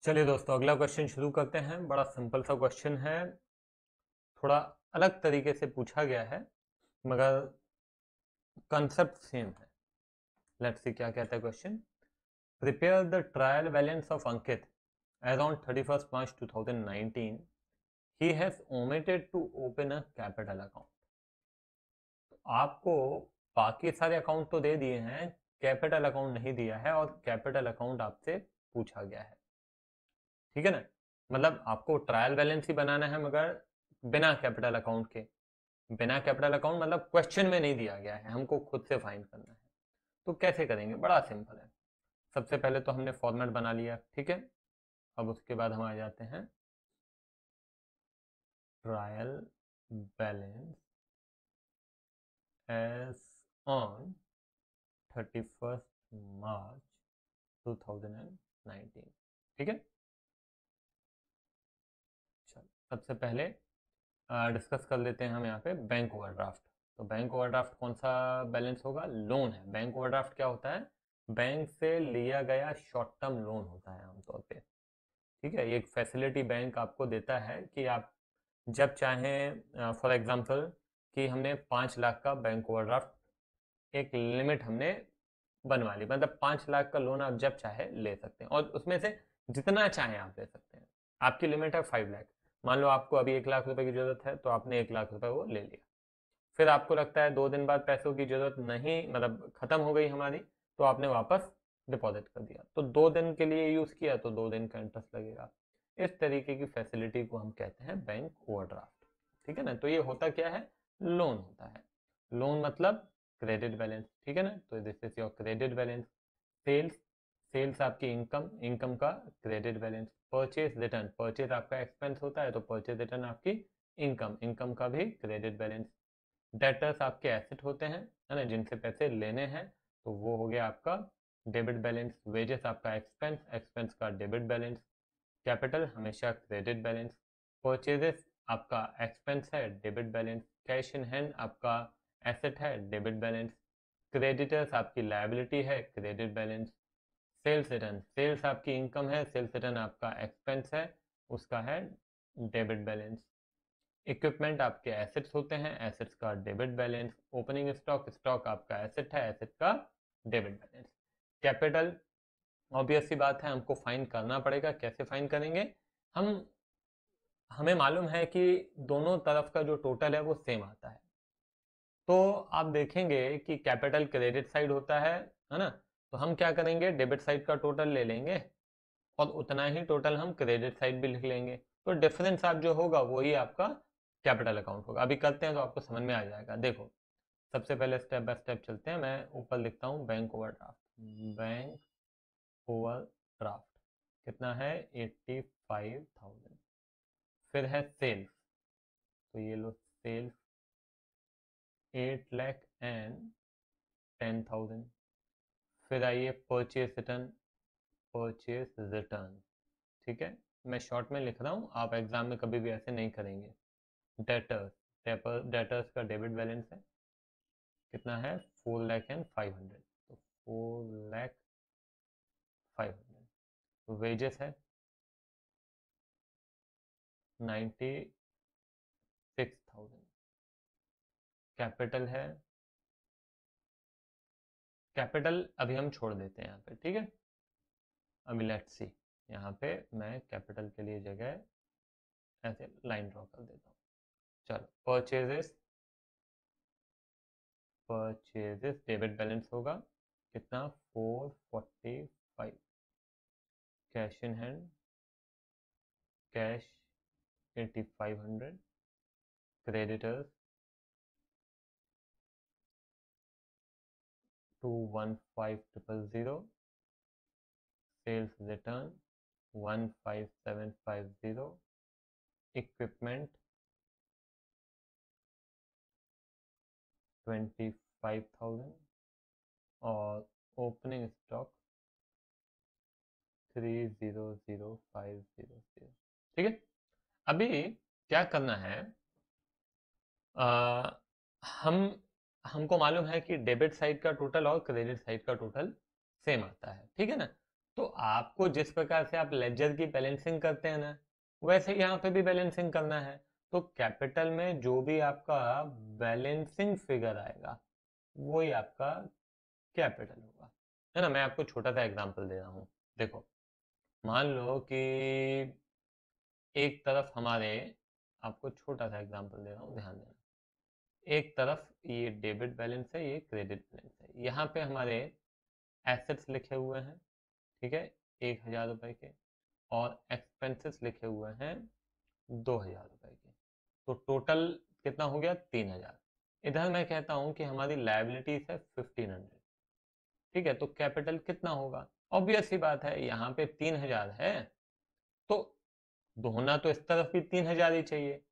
चलिए दोस्तों, अगला क्वेश्चन शुरू करते हैं। बड़ा सिंपल सा क्वेश्चन है, थोड़ा अलग तरीके से पूछा गया है, मगर कंसेप्ट सेम है। लेट्स सी क्या कहता है question. Prepare the trial balance of Ankit as on 31 March 2019। He has omitted to open a capital account. आपको बाकी सारे अकाउंट तो दे दिए हैं, कैपिटल अकाउंट नहीं दिया है, और कैपिटल अकाउंट आपसे पूछा गया है। ठीक है ना? मतलब आपको ट्रायल बैलेंस ही बनाना है, मगर बिना कैपिटल अकाउंट के। बिना कैपिटल अकाउंट मतलब क्वेश्चन में नहीं दिया गया है, हमको खुद से फाइंड करना है। तो कैसे करेंगे? बड़ा सिंपल है। सबसे पहले तो हमने फॉर्मेट बना लिया, ठीक है। अब उसके बाद हम आ जाते हैं trial balance as on 31 March 2019। ठीक है। चलो, सबसे पहले डिस्कस कर लेते हैं हम यहाँ पे बैंक ओवरड्राफ्ट। तो बैंक ओवरड्राफ्ट कौन सा बैलेंस होगा? लोन है। बैंक ओवरड्राफ्ट क्या होता है? बैंक से लिया गया शॉर्ट टर्म लोन होता है आमतौर पे। ठीक है, ये एक फैसिलिटी बैंक आपको देता है कि आप जब चाहें, फॉर एग्जांपल कि हमने 5 लाख का बैंक ओवरड्राफ्ट, एक लिमिट हमने बनवा ली, मतलब 5 लाख का लोन आप जब चाहे ले सकते हैं, और उसमें से जितना चाहे आप ले सकते हैं। आपकी लिमिट है 5 लाख। मान लो आपको अभी 1 लाख रुपए की जरूरत है, तो आपने 1 लाख रुपए वो ले लिया। फिर आपको लगता है 2 दिन बाद पैसों की जरूरत नहीं, मतलब खत्म हो गई हमारी, तो आपने वापस डिपॉजिट कर दिया। तो 2 दिन के लिए यूज किया तो 2 दिन का इंटरेस्ट लगेगा। इस तरीके की फैसिलिटी को हम कहते हैं बैंक ओवरड्राफ्ट। ठीक है ना? तो ये होता क्या है? लोन होता है। लोन मतलब क्रेडिट बैलेंस। ठीक है ना? तो this is your credit balance. Sales, sales आपकी इनकम, इनकम का credit balance. Purchase return, purchase आपका एक्सपेंस होता है, तो परचेज रिटर्न आपकी इनकम, इनकम का भी क्रेडिट बैलेंस। डेटर्स आपके एसेट होते हैं, है ना, जिनसे पैसे लेने हैं, तो वो हो गया आपका डेबिट बैलेंस। वेजेस आपका एक्सपेंस, एक्सपेंस का डेबिट बैलेंस। कैपिटल हमेशा क्रेडिट बैलेंस। परचेजेस आपका एक्सपेंस है, debit balance. Cash in hand आपका एसेट है, डेबिट बैलेंस। क्रेडिटर्स आपकी लायबिलिटी है, credit balance. Sales return, sales आपकी इनकम है, सेल्स रिटर्न आपका एक्सपेंस है, उसका है डेबिट बैलेंस। इक्विपमेंट आपके एसेट्स होते हैं, एसेट्स का debit balance. Opening stock, stock आपका एसेट है, एसेट का डेबिट बैलेंस। कैपिटल, ऑब्वियस सी बात है, हमको फाइंड करना पड़ेगा। कैसे फाइंड करेंगे? हम हमें मालूम है कि दोनों तरफ का जो टोटल है वो सेम आता है। तो आप देखेंगे कि कैपिटल क्रेडिट साइड होता है ना? तो हम क्या करेंगे? डेबिट साइड का टोटल ले लेंगे, और उतना ही टोटल हम क्रेडिट साइड भी लिख लेंगे। तो डिफरेंस आप जो होगा वही आपका कैपिटल अकाउंट होगा। अभी करते हैं तो आपको समझ में आ जाएगा। देखो, सबसे पहले स्टेप बाय स्टेप चलते हैं। मैं ऊपर लिखता हूँ बैंक ओवरड्राफ्ट। बैंक ओवरड्राफ्ट कितना है? 85,000। फिर है सेल्स, तो ये लो सेल्स 8,10,000। फिर आइए परचेज रिटर्न, परचेज रिटर्न। ठीक है, मैं शॉर्ट में लिख रहा हूँ, आप एग्जाम में कभी भी ऐसे नहीं करेंगे। डेटर्स, डेटर्स का डेबिट बैलेंस है, कितना है? 4,05,000। तो 4,05,000। वेजेस है 96,000। कैपिटल है, कैपिटल अभी हम छोड़ देते हैं यहाँ पे, ठीक है। अभी लेट्स सी, यहाँ पे मैं कैपिटल के लिए जगह ऐसे लाइन ड्रॉ कर देता हूँ। चलो, परचेजेस, परचेजेस डेबिट बैलेंस होगा कितना? 445। Cash in hand, cash 8,500। Creditors 215,000। Sales return 15,750। Equipment 25,000। और ओपनिंग स्टॉक 3,005,000। ठीक है। अभी क्या करना है? आ, हम हमको मालूम है कि डेबिट साइड का टोटल और क्रेडिट साइड का टोटल सेम आता है, ठीक है ना? तो आपको जिस प्रकार से आप लेजर की बैलेंसिंग करते हैं ना, वैसे ही यहाँ पे भी बैलेंसिंग करना है। तो कैपिटल में जो भी आपका बैलेंसिंग फिगर आएगा वही आपका कैपिटल होगा, है ना। मैं आपको छोटा सा एग्जांपल दे रहा हूँ। देखो, मान लो कि एक तरफ हमारे, आपको छोटा सा एग्जांपल दे रहा हूँ, ध्यान देना। एक तरफ ये डेबिट बैलेंस है, ये क्रेडिट बैलेंस है। यहाँ पे हमारे एसेट्स लिखे हुए हैं, ठीक है, 1,000 रुपए के, और एक्सपेंसेस लिखे हुए हैं 2,000 रुपए के। तो टोटल कितना हो गया? 3,000। इधर मैं कहता हूं कि हमारी लाइबिलिटीज है 1,500, ठीक है। तो कैपिटल कितना होगा? ऑब्वियस सी बात है, यहाँ पे 3,000 है तो होना तो इस तरफ भी 3,000 ही चाहिए,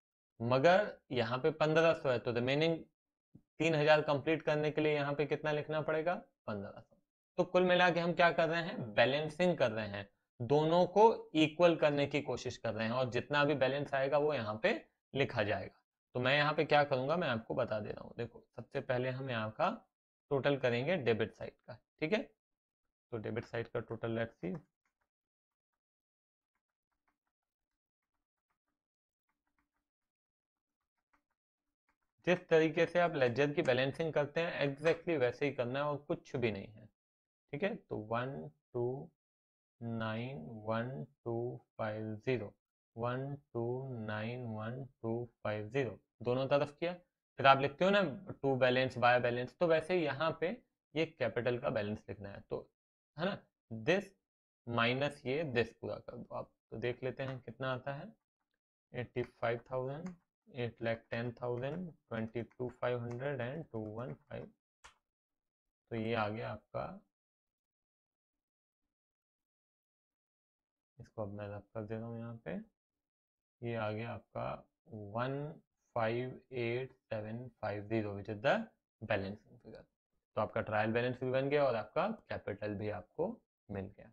मगर यहाँ पे 1,500 है, तो रिमेनिंग 3,000 कंप्लीट करने के लिए यहाँ पे कितना लिखना पड़ेगा? 1,500। तो कुल मिला के हम क्या कर रहे हैं? बैलेंसिंग कर रहे हैं, दोनों को इक्वल करने की कोशिश कर रहे हैं, और जितना भी बैलेंस आएगा वो यहाँ पे लिखा जाएगा। तो मैं यहाँ पे क्या करूंगा, मैं आपको बता दे रहा हूँ। देखो, सबसे पहले हम यहाँ का टोटल करेंगे डेबिट साइड का, ठीक है। तो डेबिट साइड का टोटल लेट्स सी। जिस तरीके से आप लेजर की बैलेंसिंग करते हैं एग्जैक्टली वैसे ही करना है, और कुछ भी नहीं है, ठीक है। तो 1291250, 1291250 दोनों तरफ किया। फिर आप लिखते हो ना टू बैलेंस बाय बैलेंस, तो वैसे ही यहाँ पे ये कैपिटल का बैलेंस लिखना है, तो है ना, दिस माइनस ये दिस पूरा कर दो आप। तो देख लेते हैं कितना आता है। 85,000, 8,10,000, 22,500 एंड 215। तो ये आ गया आपका, इसको अब मैं रब कर दे रहा हूँ यहाँ पे। ये आ गया आपका 158,750 which is the balancing figure. तो आपका ट्रायल बैलेंस भी बन गया और आपका कैपिटल भी आपको मिल गया,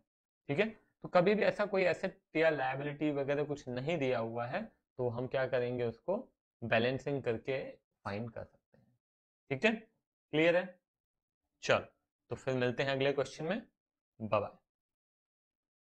ठीक है। तो कभी भी ऐसा कोई एसेट या लायबिलिटी वगैरह कुछ नहीं दिया हुआ है तो हम क्या करेंगे, उसको बैलेंसिंग करके फाइंड कर सकते हैं, ठीक है। क्लियर है? चलो, तो फिर मिलते हैं अगले क्वेश्चन में। Bye bye.